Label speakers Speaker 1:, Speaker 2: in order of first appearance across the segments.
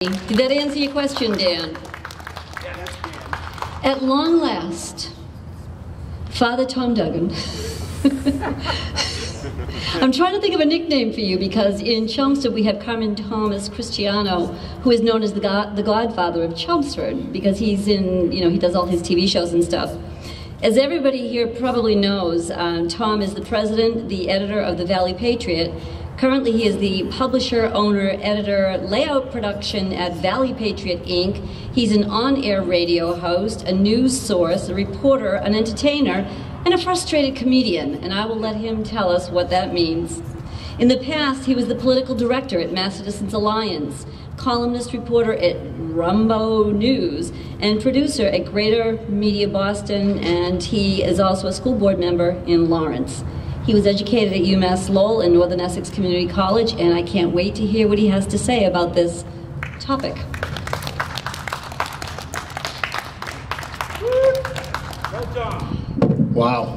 Speaker 1: Did that answer your question, Dan?
Speaker 2: Yeah, that's Dan.
Speaker 1: At long last, Father Tom Duggan. I'm trying to think of a nickname for you because in Chelmsford we have Carmen Thomas Cristiano, who is known as the Godfather of Chelmsford because he's in, he does all his TV shows and stuff. As everybody here probably knows, Tom is the president, the editor of the Valley Patriot. Currently, he is the publisher, owner, editor, layout production at Valley Patriot, Inc. He's an on-air radio host, a news source, a reporter, an entertainer, and a frustrated comedian, and I will let him tell us what that means. In the past, he was the political director at Mass Citizens Alliance, columnist reporter at Rumbo News, and producer at Greater Media Boston, and he is also a school board member in Lawrence. He was educated at UMass Lowell and Northern Essex Community College, and I can't wait to hear what he has to say about this topic.
Speaker 2: Well done.
Speaker 3: Wow.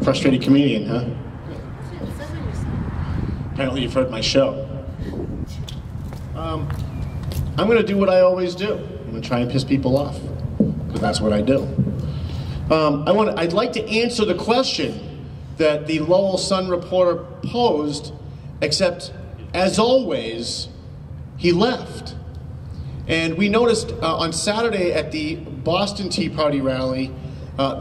Speaker 3: Frustrated comedian, huh? Apparently you've heard my show. I'm going to do what I always do. I'm going to try and piss people off, because that's what I do. I'd like to answer the question that the Lowell Sun reporter posed, except, as always, he left. And we noticed on Saturday at the Boston Tea Party rally,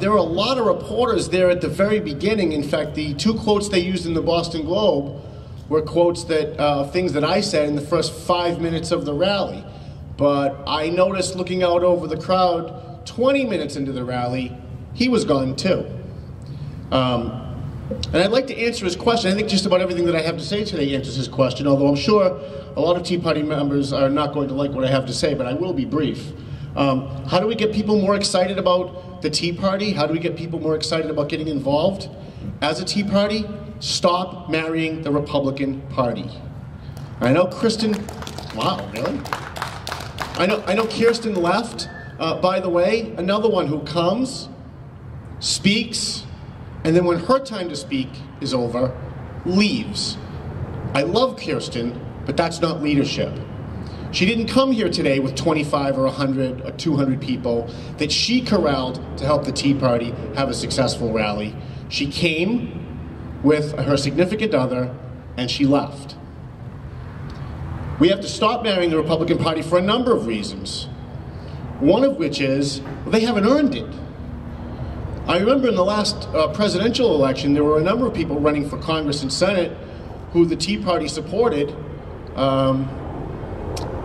Speaker 3: there were a lot of reporters there at the very beginning. In fact, the two quotes they used in the Boston Globe were quotes that, things that I said in the first 5 minutes of the rally. But I noticed looking out over the crowd, 20 minutes into the rally, he was gone too. And I'd like to answer his question. I think just about everything that I have to say today answers his question, although I'm sure a lot of Tea Party members are not going to like what I have to say, but I will be brief. How do we get people more excited about the Tea Party? How do we get people more excited about getting involved as a Tea Party? Stop marrying the Republican Party. I know Kristen, wow, really? I know Kirsten left, by the way, another one who comes, speaks, and then when her time to speak is over, leaves. I love Kirsten, but that's not leadership. She didn't come here today with 25 or 100 or 200 people that she corralled to help the Tea Party have a successful rally. She came with her significant other, and she left. We have to stop marrying the Republican Party for a number of reasons. One of which is, well, they haven't earned it. I remember in the last presidential election, there were a number of people running for Congress and Senate who the Tea Party supported.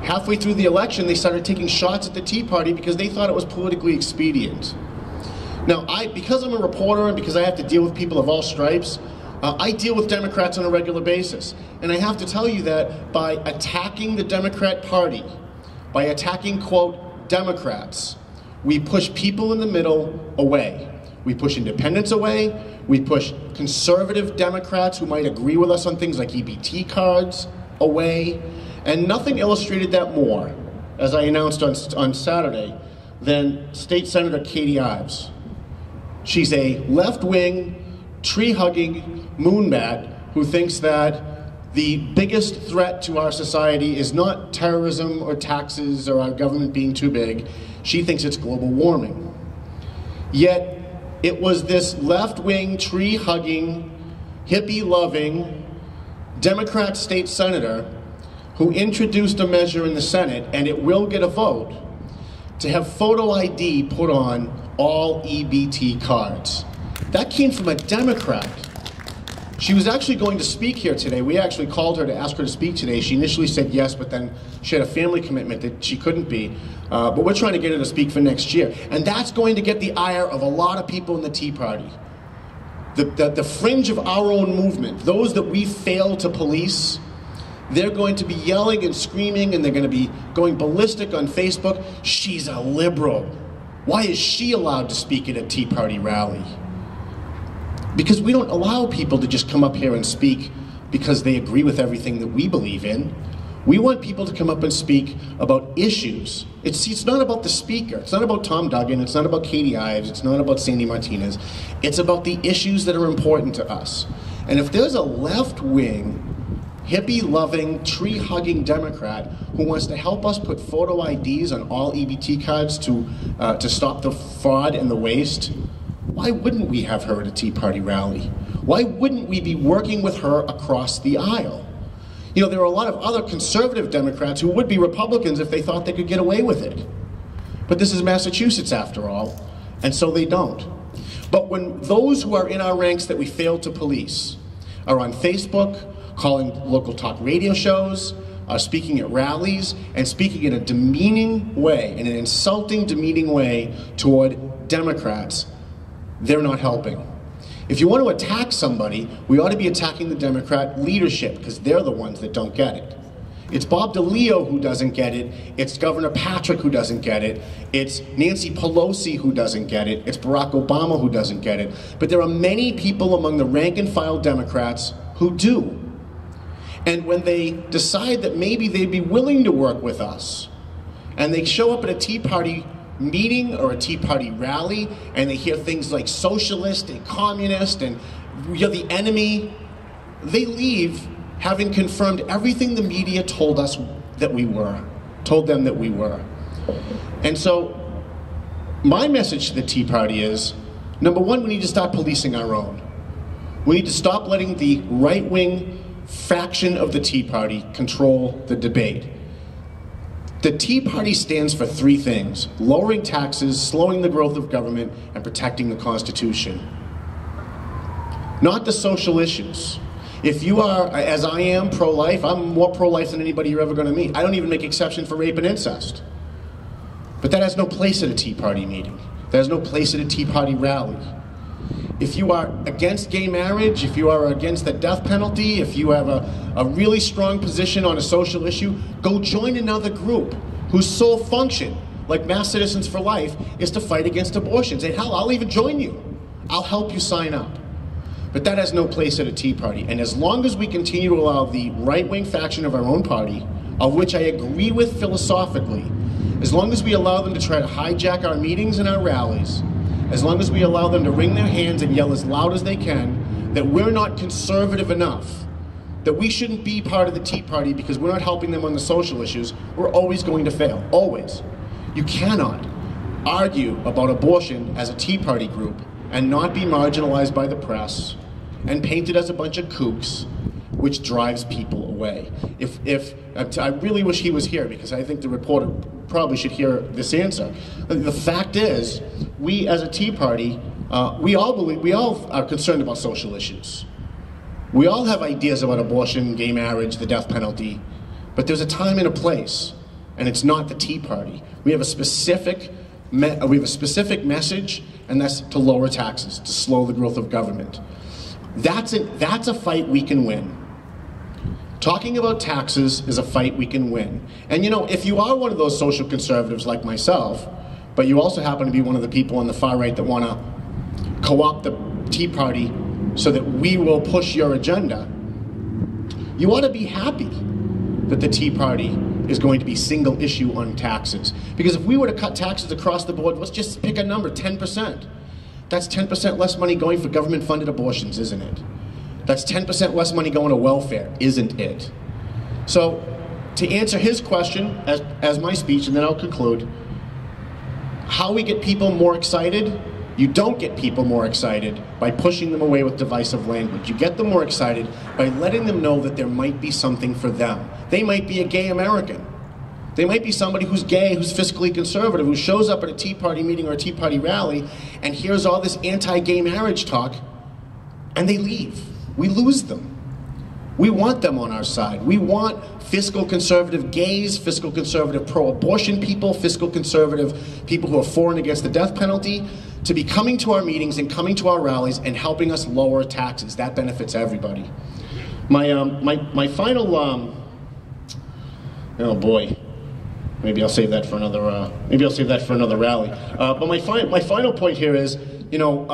Speaker 3: Halfway through the election, they started taking shots at the Tea Party because they thought it was politically expedient. Now, because I'm a reporter and because I have to deal with people of all stripes, I deal with Democrats on a regular basis. And I have to tell you that by attacking the Democrat Party, by attacking, quote, Democrats, we push people in the middle away. We push independents away, we push conservative Democrats who might agree with us on things like EBT cards away, and nothing illustrated that more, as I announced on Saturday, than State Senator Katie Ives. She's a left-wing, tree-hugging moonbat who thinks that the biggest threat to our society is not terrorism or taxes or our government being too big. She thinks it's global warming. Yet, it was this left-wing, tree-hugging, hippie-loving Democrat state senator who introduced a measure in the Senate, and it will get a vote, to have photo ID put on all EBT cards. That came from a Democrat. She was actually going to speak here today. We actually called her to ask her to speak today. She initially said yes, but then she had a family commitment that she couldn't be. But we're trying to get her to speak for next year. And that's going to get the ire of a lot of people in the Tea Party. The fringe of our own movement, those that we fail to police, they're going to be yelling and screaming, and they're going to be going ballistic on Facebook. She's a liberal. Why is she allowed to speak at a Tea Party rally? Because we don't allow people to just come up here and speak because they agree with everything that we believe in. We want people to come up and speak about issues. It's not about the speaker. It's not about Tom Duggan. It's not about Katie Ives. It's not about Sandy Martinez. It's about the issues that are important to us. And if there's a left-wing, hippie-loving, tree-hugging Democrat who wants to help us put photo IDs on all EBT cards to stop the fraud and the waste, why wouldn't we have her at a Tea Party rally? Why wouldn't we be working with her across the aisle? You know, there are a lot of other conservative Democrats who would be Republicans if they thought they could get away with it. But this is Massachusetts, after all, and so they don't. But when those who are in our ranks that we fail to police are on Facebook, calling local talk radio shows, speaking at rallies, and speaking in a demeaning way, in an insulting, demeaning way toward Democrats, they're not helping. If you want to attack somebody, we ought to be attacking the Democrat leadership, because they're the ones that don't get it. It's Bob DeLeo who doesn't get it, it's Governor Patrick who doesn't get it, it's Nancy Pelosi who doesn't get it, it's Barack Obama who doesn't get it, but there are many people among the rank and file Democrats who do. And when they decide that maybe they'd be willing to work with us, and they show up at a Tea Party meeting or a Tea Party rally, and they hear things like socialist and communist and you're the enemy, they leave having confirmed everything the media told us that we were, told them that we were. And so my message to the Tea Party is, number one, we need to start policing our own. We need to stop letting the right-wing faction of the Tea Party control the debate. The Tea Party stands for three things: lowering taxes, slowing the growth of government, and protecting the Constitution. Not the social issues. If you are, as I am, pro-life, I'm more pro-life than anybody you're ever going to meet. I don't even make exception for rape and incest. But that has no place at a Tea Party meeting. That has no place at a Tea Party rally. If you are against gay marriage, if you are against the death penalty, if you have a really strong position on a social issue, go join another group whose sole function, like Mass Citizens for Life, is to fight against abortions. And hell, I'll even join you. I'll help you sign up. But that has no place at a Tea Party. And as long as we continue to allow the right-wing faction of our own party, of which I agree with philosophically, as long as we allow them to try to hijack our meetings and our rallies, as long as we allow them to wring their hands and yell as loud as they can that we're not conservative enough, that we shouldn't be part of the Tea Party because we're not helping them on the social issues, we're always going to fail, always. You cannot argue about abortion as a Tea Party group and not be marginalized by the press and painted as a bunch of kooks, which drives people away. I really wish he was here, because I think the reporter probably should hear this answer. The fact is, we as a Tea Party, we all are concerned about social issues. We all have ideas about abortion, gay marriage, the death penalty, but there's a time and a place, and it's not the Tea Party. We have a specific message, and that's to lower taxes, to slow the growth of government. That's a fight we can win. Talking about taxes is a fight we can win. And you know, if you are one of those social conservatives like myself, but you also happen to be one of the people on the far right that want to co-opt the Tea Party so that we will push your agenda, you ought to be happy that the Tea Party is going to be single issue on taxes. Because if we were to cut taxes across the board, let's just pick a number, 10%. That's 10% less money going for government-funded abortions, isn't it? That's 10% less money going to welfare, isn't it? So, to answer his question, as my speech, and then I'll conclude, how we get people more excited? You don't get people more excited by pushing them away with divisive language. You get them more excited by letting them know that there might be something for them. They might be a gay American. They might be somebody who's gay, who's fiscally conservative, who shows up at a Tea Party meeting or a Tea Party rally and hears all this anti-gay marriage talk, and they leave. We lose them. We want them on our side. We want fiscal conservative gays, fiscal conservative pro-abortion people, fiscal conservative people who are for and against the death penalty to be coming to our meetings and coming to our rallies and helping us lower taxes. That benefits everybody. My final, oh boy, maybe I'll save that for another. Rally. But my final point here is, you know,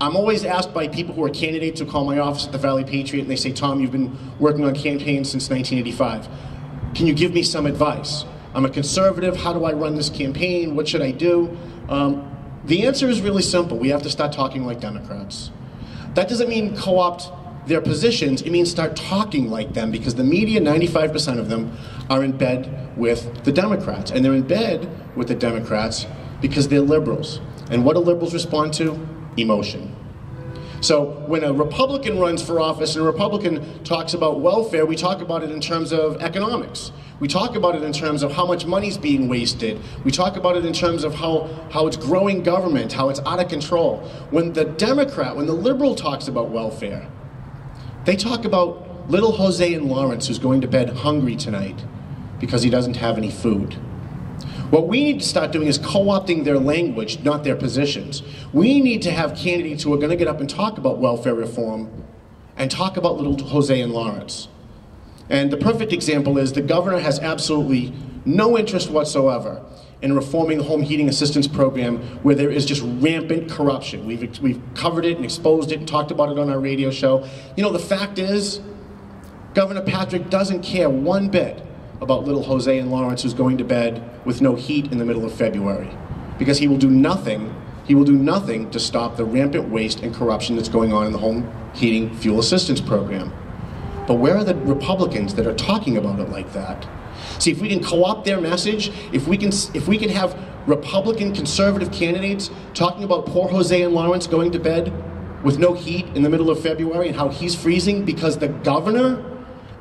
Speaker 3: I'm always asked by people who are candidates who call my office at the Valley Patriot and they say, Tom, you've been working on campaigns since 1985. Can you give me some advice? I'm a conservative. How do I run this campaign? What should I do? The answer is really simple. We have to start talking like Democrats. That doesn't mean co-opt their positions, it means start talking like them, because the media, 95% of them, are in bed with the Democrats. And they're in bed with the Democrats because they're liberals. And what do liberals respond to? Emotion. So when a Republican runs for office and a Republican talks about welfare, we talk about it in terms of economics. We talk about it in terms of how much money's being wasted. We talk about it in terms of how it's growing government, how it's out of control. When the Democrat, when the liberal talks about welfare, they talk about little Jose in Lawrence who's going to bed hungry tonight because he doesn't have any food. What we need to start doing is co-opting their language, not their positions. We need to have candidates who are going to get up and talk about welfare reform and talk about little Jose in Lawrence. And the perfect example is the governor has absolutely no interest whatsoever in reforming the home heating assistance program, where there is just rampant corruption. We've covered it and exposed it and talked about it on our radio show. You know, the fact is, Governor Patrick doesn't care one bit about little Jose in Lawrence who's going to bed with no heat in the middle of February, because he will do nothing to stop the rampant waste and corruption that's going on in the home heating fuel assistance program. But where are the Republicans that are talking about it like that? See, if we can co-opt their message, if we can have Republican conservative candidates talking about poor Jose in Lawrence going to bed with no heat in the middle of February and how he's freezing because the governor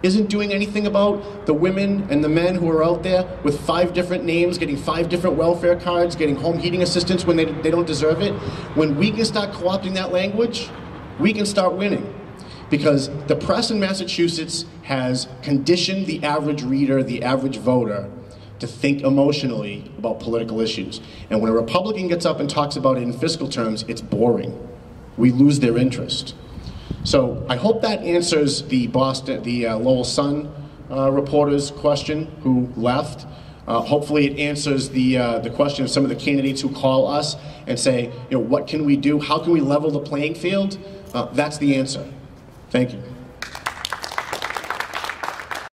Speaker 3: isn't doing anything about the women and the men who are out there with 5 different names, getting 5 different welfare cards, getting home heating assistance when they don't deserve it. When we can start co-opting that language, we can start winning. Because the press in Massachusetts has conditioned the average reader, the average voter, to think emotionally about political issues. And when a Republican gets up and talks about it in fiscal terms, it's boring. We lose their interest. So I hope that answers the Lowell Sun reporter's question who left. Hopefully it answers the question of some of the candidates who call us and say, you know, what can we do? How can we level the playing field? That's the answer. Thank you.